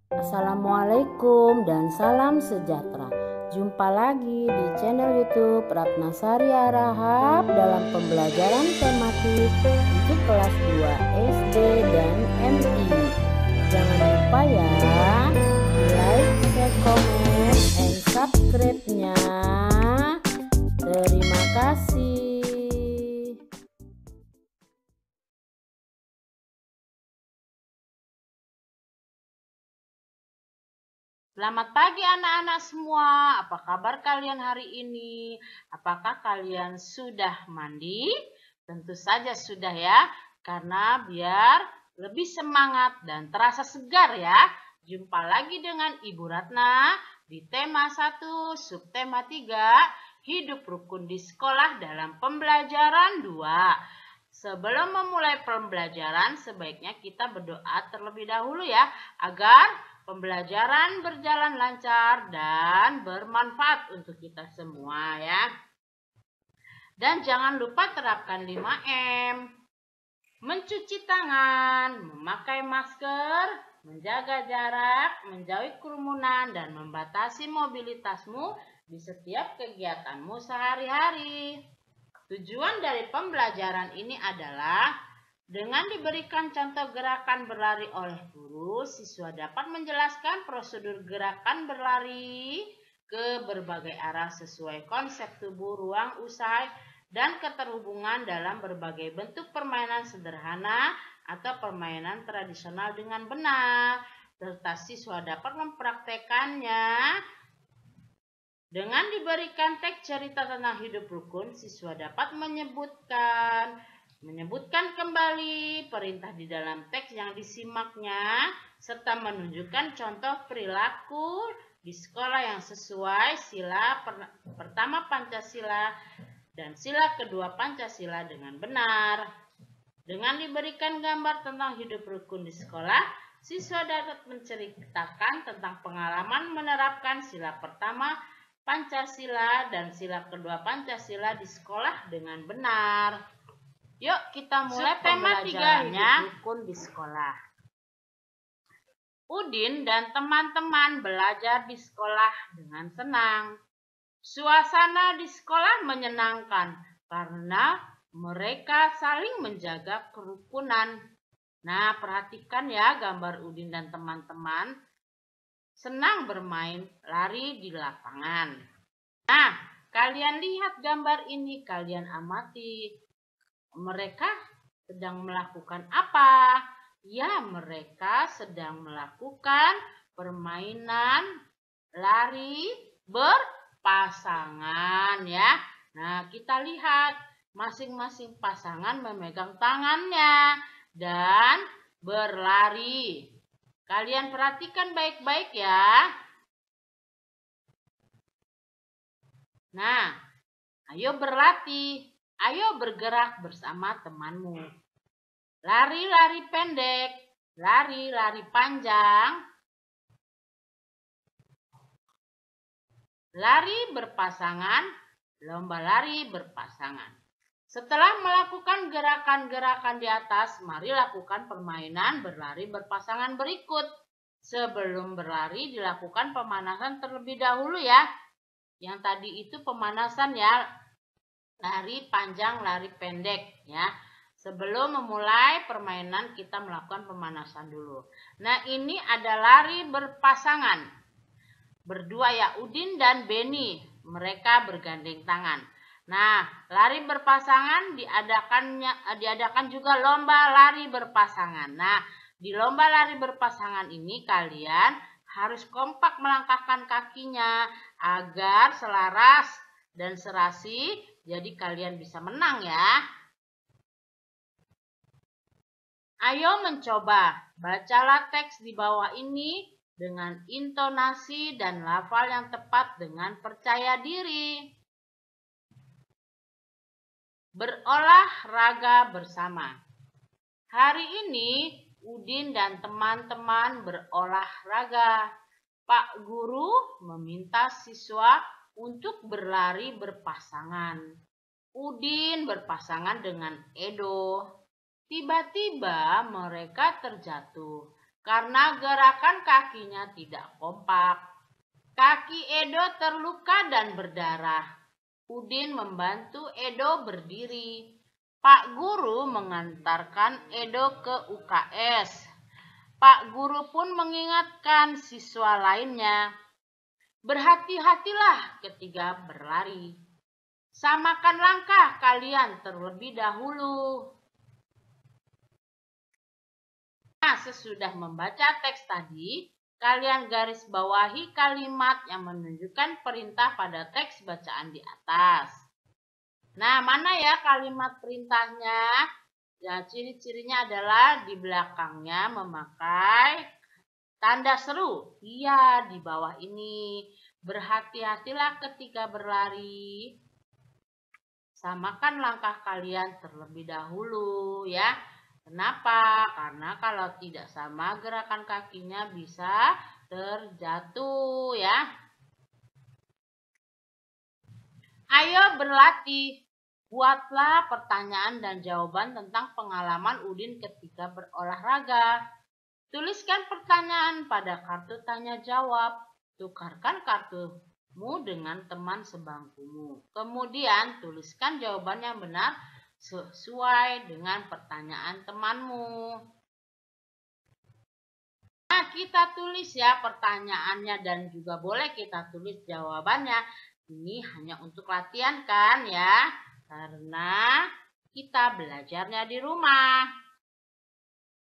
Assalamualaikum dan salam sejahtera. Jumpa lagi di channel YouTube Ratnasari Harahap dalam pembelajaran tematik untuk kelas 2 SD dan MI. Jangan lupa ya, like, share, komen, and subscribe-nya. Terima kasih. Selamat pagi anak-anak semua. Apa kabar kalian hari ini? Apakah kalian sudah mandi? Tentu saja sudah ya, karena biar lebih semangat dan terasa segar ya. Jumpa lagi dengan Ibu Ratna di tema 1, subtema 3, hidup rukun di sekolah dalam pembelajaran 2. Sebelum memulai pembelajaran, sebaiknya kita berdoa terlebih dahulu ya, agar pembelajaran berjalan lancar dan bermanfaat untuk kita semua ya. Dan jangan lupa terapkan 5M. Mencuci tangan, memakai masker, menjaga jarak, menjauhi kerumunan, dan membatasi mobilitasmu di setiap kegiatanmu sehari-hari. Tujuan dari pembelajaran ini adalah dengan diberikan contoh gerakan berlari oleh guru, siswa dapat menjelaskan prosedur gerakan berlari ke berbagai arah sesuai konsep tubuh, ruang usaha, dan keterhubungan dalam berbagai bentuk permainan sederhana atau permainan tradisional dengan benar, serta siswa dapat mempraktekannya. Dengan diberikan teks cerita tentang hidup rukun, siswa dapat menyebutkan kembali perintah di dalam teks yang disimaknya, serta menunjukkan contoh perilaku di sekolah yang sesuai sila pertama Pancasila dan sila kedua Pancasila dengan benar. Dengan diberikan gambar tentang hidup rukun di sekolah, siswa dapat menceritakan tentang pengalaman menerapkan sila pertama Pancasila dan sila kedua Pancasila di sekolah dengan benar. Yuk kita mulai pembelajarannya rukun di sekolah. Udin dan teman-teman belajar di sekolah dengan senang. Suasana di sekolah menyenangkan karena mereka saling menjaga kerukunan. Nah, perhatikan ya gambar Udin dan teman-teman senang bermain lari di lapangan. Nah, kalian lihat gambar ini, kalian amati. Mereka sedang melakukan apa? Ya, mereka sedang melakukan permainan lari berpasangan ya. Nah, kita lihat masing-masing pasangan memegang tangannya dan berlari. Kalian perhatikan baik-baik ya. Nah, ayo berlatih. Ayo bergerak bersama temanmu. Lari-lari pendek, lari-lari panjang, lari berpasangan, lomba lari berpasangan. Setelah melakukan gerakan-gerakan di atas, mari lakukan permainan berlari berpasangan berikut. Sebelum berlari, dilakukan pemanasan terlebih dahulu ya. Yang tadi itu pemanasan ya, lari panjang, lari pendek ya. Sebelum memulai permainan, kita melakukan pemanasan dulu. Nah, ini ada lari berpasangan. Berdua ya, Udin dan Beni. Mereka bergandeng tangan. Nah, lari berpasangan diadakan juga lomba lari berpasangan. Nah, di lomba lari berpasangan ini kalian harus kompak melangkahkan kakinya agar selaras dan serasi, jadi kalian bisa menang ya. Ayo mencoba, bacalah teks di bawah ini dengan intonasi dan lafal yang tepat dengan percaya diri. Berolahraga bersama. Hari ini Udin dan teman-teman berolahraga. Pak Guru meminta siswa untuk berlari berpasangan. Udin berpasangan dengan Edo. Tiba-tiba mereka terjatuh karena gerakan kakinya tidak kompak. Kaki Edo terluka dan berdarah. Udin membantu Edo berdiri. Pak Guru mengantarkan Edo ke UKS. Pak Guru pun mengingatkan siswa lainnya, berhati-hatilah ketika berlari. Samakan langkah kalian terlebih dahulu. Nah, sesudah membaca teks tadi, kalian garis bawahi kalimat yang menunjukkan perintah pada teks bacaan di atas. Nah, mana ya kalimat perintahnya? Ya, ciri-cirinya adalah di belakangnya memakai tanda seru. Iya, di bawah ini. Berhati-hatilah ketika berlari. Samakan langkah kalian terlebih dahulu ya. Kenapa? Karena kalau tidak sama gerakan kakinya bisa terjatuh ya. Ayo berlatih. Buatlah pertanyaan dan jawaban tentang pengalaman Udin ketika berolahraga. Tuliskan pertanyaan pada kartu tanya jawab. Tukarkan kartumu dengan teman sebangkumu. Kemudian tuliskan jawaban yang benar sesuai dengan pertanyaan temanmu. Nah, kita tulis ya pertanyaannya dan juga boleh kita tulis jawabannya. Ini hanya untuk latihan kan ya. Karena kita belajarnya di rumah.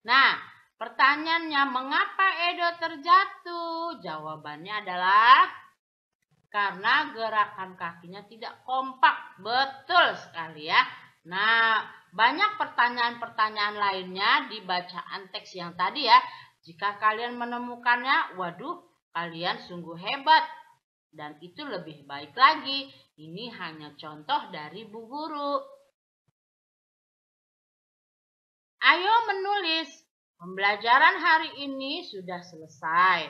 Nah, pertanyaannya, mengapa Edo terjatuh? Jawabannya adalah karena gerakan kakinya tidak kompak. Betul sekali ya. Nah, banyak pertanyaan-pertanyaan lainnya di bacaan teks yang tadi ya. Jika kalian menemukannya, waduh, kalian sungguh hebat. Dan itu lebih baik lagi. Ini hanya contoh dari Bu Guru. Ayo menulis. Pembelajaran hari ini sudah selesai.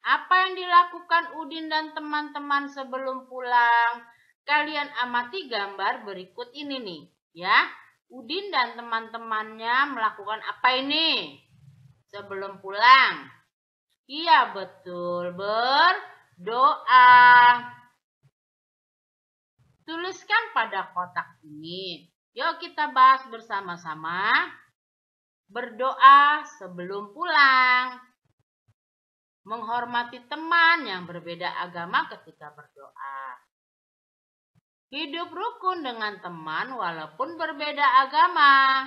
Apa yang dilakukan Udin dan teman-teman sebelum pulang? Kalian amati gambar berikut ini nih, ya. Udin dan teman-temannya melakukan apa ini sebelum pulang? Iya, betul, berdoa. Tuliskan pada kotak ini. Yuk kita bahas bersama-sama. Berdoa sebelum pulang. Menghormati teman yang berbeda agama ketika berdoa. Hidup rukun dengan teman walaupun berbeda agama.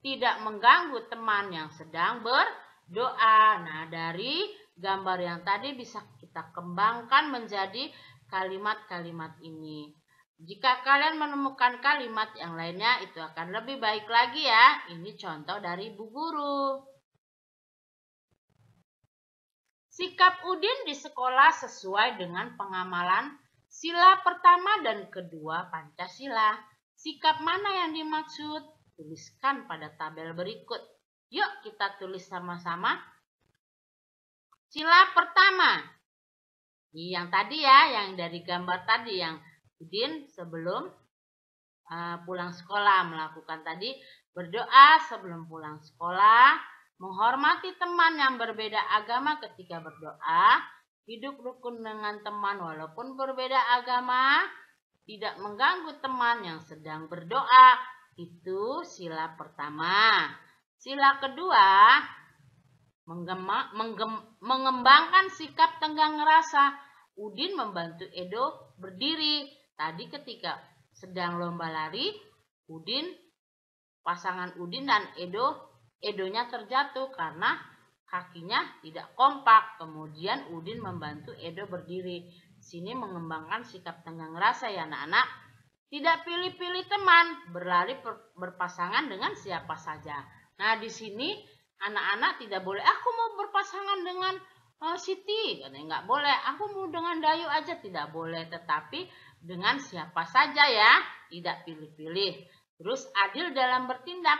Tidak mengganggu teman yang sedang berdoa. Nah, dari gambar yang tadi bisa kita kembangkan menjadi kalimat-kalimat ini. Jika kalian menemukan kalimat yang lainnya, itu akan lebih baik lagi ya. Ini contoh dari Bu Guru. Sikap Udin di sekolah sesuai dengan pengamalan sila pertama dan kedua Pancasila. Sikap mana yang dimaksud? Tuliskan pada tabel berikut. Yuk kita tulis sama-sama. Sila pertama. Yang tadi ya, yang dari gambar tadi yang Udin sebelum pulang sekolah melakukan tadi berdoa sebelum pulang sekolah, menghormati teman yang berbeda agama ketika berdoa, hidup rukun dengan teman walaupun berbeda agama, tidak mengganggu teman yang sedang berdoa. Itu sila pertama. Sila kedua, mengembangkan sikap tenggang rasa. Udin membantu Edo berdiri. Tadi ketika sedang lomba lari, pasangan Udin dan Edonya terjatuh karena kakinya tidak kompak. Kemudian Udin membantu Edo berdiri. Sini mengembangkan sikap tenggang rasa ya anak-anak. Tidak pilih-pilih teman, berlari berpasangan dengan siapa saja. Nah, di sini anak-anak tidak boleh, aku mau berpasangan dengan Siti, katanya nggak boleh. Aku mau dengan Dayu aja, tidak boleh. Tetapi dengan siapa saja ya, tidak pilih-pilih. Terus adil dalam bertindak,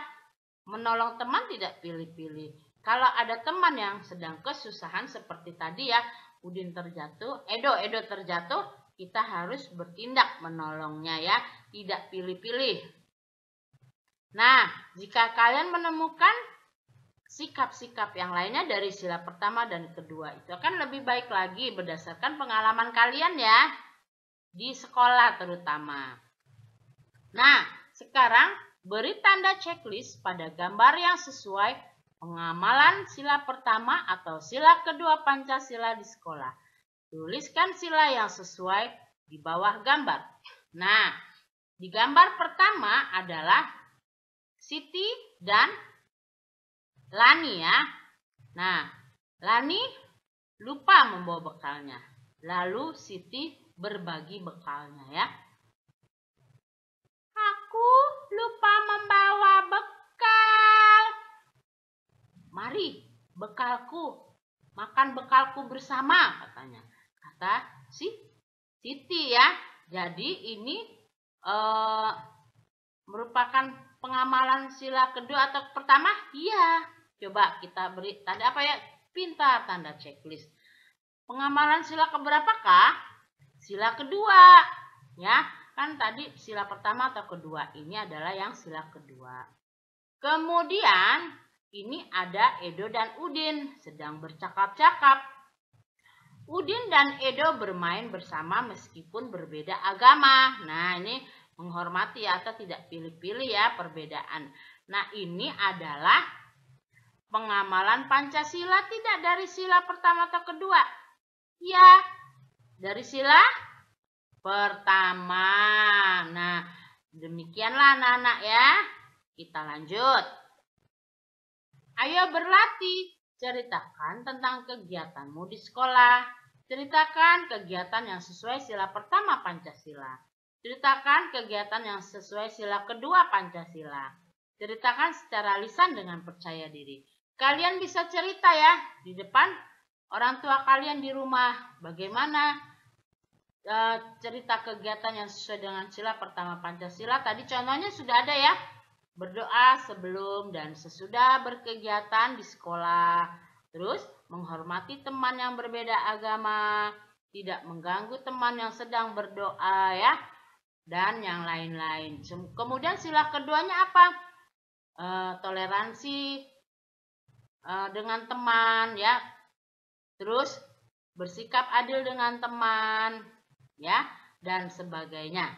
menolong teman tidak pilih-pilih. Kalau ada teman yang sedang kesusahan seperti tadi ya, Udin terjatuh, Edo terjatuh, kita harus bertindak menolongnya ya, tidak pilih-pilih. Nah, jika kalian menemukan sikap-sikap yang lainnya dari sila pertama dan kedua. Itu akan lebih baik lagi berdasarkan pengalaman kalian ya, di sekolah terutama. Nah, sekarang beri tanda checklist pada gambar yang sesuai pengamalan sila pertama atau sila kedua Pancasila di sekolah. Tuliskan sila yang sesuai di bawah gambar. Nah, di gambar pertama adalah Siti dan Lani ya. Nah, Lani lupa membawa bekalnya. Lalu Siti berbagi bekalnya ya. Aku lupa membawa bekal. Mari, bekalku. Makan bekalku bersama, katanya. Kata si Siti ya. Jadi ini merupakan pengamalan sila kedua atau pertama? Iya. Coba kita beri tanda apa ya? Pintar, tanda checklist. Pengamalan sila keberapakah? Sila kedua. Ya, kan tadi sila pertama atau kedua. Ini adalah yang sila kedua. Kemudian ini ada Edo dan Udin sedang bercakap-cakap. Udin dan Edo bermain bersama meskipun berbeda agama. Nah, ini menghormati atau tidak pilih-pilih ya perbedaan. Nah, ini adalah pengamalan Pancasila tidak dari sila pertama atau kedua. Ya, dari sila pertama. Nah, demikianlah anak-anak ya. Kita lanjut. Ayo berlatih. Ceritakan tentang kegiatanmu di sekolah. Ceritakan kegiatan yang sesuai sila pertama Pancasila. Ceritakan kegiatan yang sesuai sila kedua Pancasila. Ceritakan secara lisan dengan percaya diri. Kalian bisa cerita ya di depan orang tua kalian di rumah. Bagaimana cerita kegiatan yang sesuai dengan sila pertama Pancasila. Tadi contohnya sudah ada ya. Berdoa sebelum dan sesudah berkegiatan di sekolah. Terus menghormati teman yang berbeda agama. Tidak mengganggu teman yang sedang berdoa ya. Dan yang lain-lain. Kemudian sila keduanya apa? Toleransi dengan teman ya. Terus bersikap adil dengan teman ya, dan sebagainya.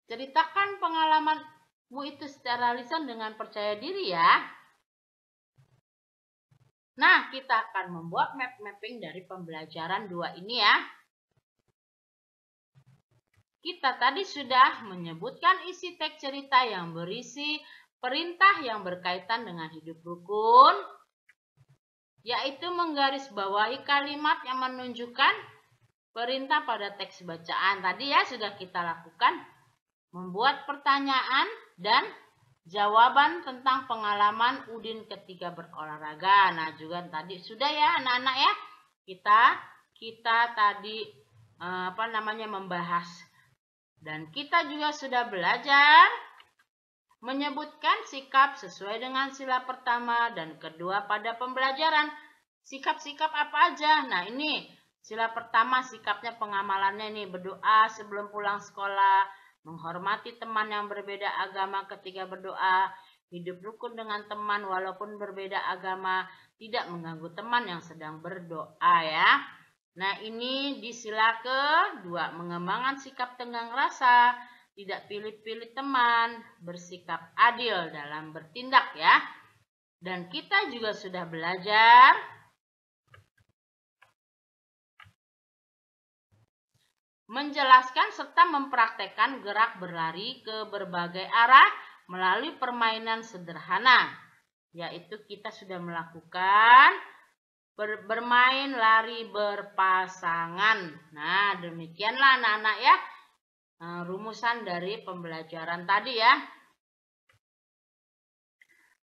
Ceritakan pengalamanmu itu secara lisan dengan percaya diri ya. Nah, kita akan membuat mapping dari pembelajaran 2 ini ya. Kita tadi sudah menyebutkan isi teks cerita yang berisi perintah yang berkaitan dengan hidup rukun, yaitu menggarisbawahi kalimat yang menunjukkan perintah pada teks bacaan. Tadi ya sudah kita lakukan. Membuat pertanyaan dan jawaban tentang pengalaman Udin ketika berolahraga. Nah, juga tadi sudah ya anak-anak ya. Kita tadi membahas. Dan kita juga sudah belajar menyebutkan sikap sesuai dengan sila pertama dan kedua pada pembelajaran. Sikap-sikap apa aja? Nah, ini sila pertama sikapnya pengamalannya nih, berdoa sebelum pulang sekolah, menghormati teman yang berbeda agama ketika berdoa, hidup rukun dengan teman walaupun berbeda agama, tidak mengganggu teman yang sedang berdoa ya. Nah, ini di sila kedua, mengembangkan sikap tenggang rasa, tidak pilih-pilih teman, bersikap adil dalam bertindak ya. Dan kita juga sudah belajar menjelaskan serta mempraktekkan gerak berlari ke berbagai arah melalui permainan sederhana. Yaitu kita sudah melakukan bermain lari berpasangan. Nah, demikianlah anak-anak ya. Rumusan dari pembelajaran tadi ya.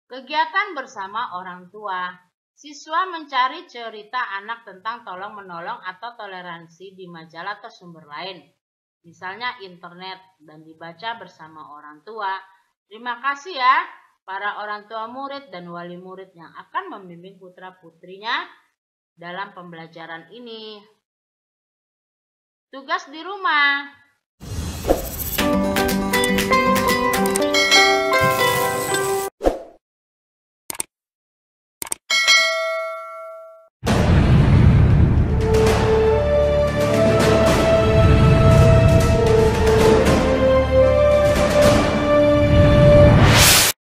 Kegiatan bersama orang tua. Siswa mencari cerita anak tentang tolong-menolong atau toleransi di majalah atau sumber lain. Misalnya internet, dan dibaca bersama orang tua. Terima kasih ya para orang tua murid dan wali murid yang akan membimbing putra-putrinya dalam pembelajaran ini. Tugas di rumah.